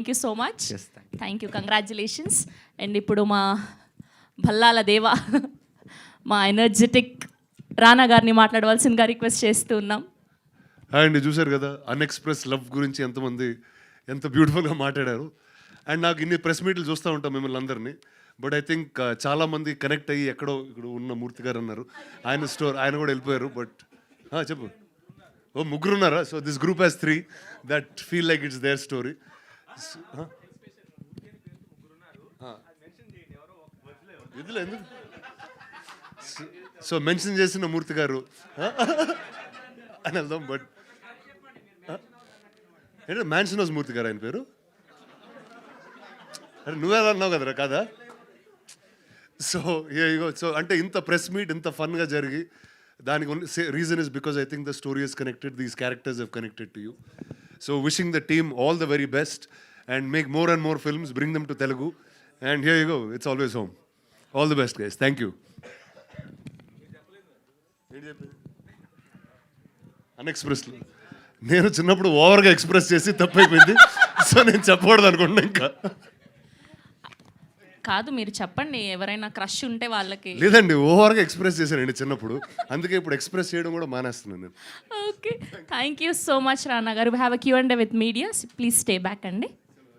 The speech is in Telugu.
Thank you so much. Thank you, congratulations. And ఇప్పుడు మా భల్లాల దేవా, మా ఎనర్జెటిక్ రానా గారిని మాట్లాడవలసిందిగా రిక్వెస్ట్ చేస్తూ ఉన్నాం. హాయ్ అండి, చూశారు కదా అన్ఎక్స్ప్రెస్ లవ్ గురించి ఎంత బ్యూటిఫుల్గా మాట్లాడారు. అండ్ నాకు ఇన్ని ప్రెస్ మీట్లు చూస్తూ ఉంటాం మిమ్మల్ని అందరినీ. బట్ ఐ థింక్ చాలామంది కనెక్ట్ అయ్యి ఎక్కడో ఇక్కడ ఉన్న మూర్తి గారు అన్నారు, ఆయన కూడా వెళ్ళిపోయారు. బట్ చెప్పు, ఓ ముగ్గురు ఉన్నారా? So this group has 3 that feel like it's their story. So mention చేసిన మూర్తి గారు అని వెళ్దాం. బట్ ఏంటంటే మ్యాన్షన్ హౌస్ మూర్తి గారు ఆయన పేరు. అరే నువ్వే అన్నావు కదరా కాదా? సో అంటే ఇంత ప్రెస్ మీట్ ఇంత ఫన్గా జరిగి దానికి reason is because I think the story is connected, these characters have connected to you. So wishing the team all the very best and make more and more films, bring them to Telugu and here you go, it's always home. All the best guys, thank you. అన్ఎక్స్ప్రెస్లో నేను చిన్నప్పుడు ఓవర్గా ఎక్స్ప్రెస్ చేసి తప్పైపోయింది. సో నేను చెప్పకూడదు అనుకుంటున్నా. ఇంకా కాదు, మీరు చెప్పండి, ఎవరైనా క్రష్ ఉంటే వాళ్ళకి. లేదండి, ఓవర్గా ఎక్స్ప్రెస్ చేశానండి చిన్నప్పుడు, అందుకే ఇప్పుడు ఎక్స్ప్రెస్ చేయడం కూడా మానేస్తున్నాను నేను. Okay, thank you so much Rana garu. Have a Q&A with media, please stay back అండి.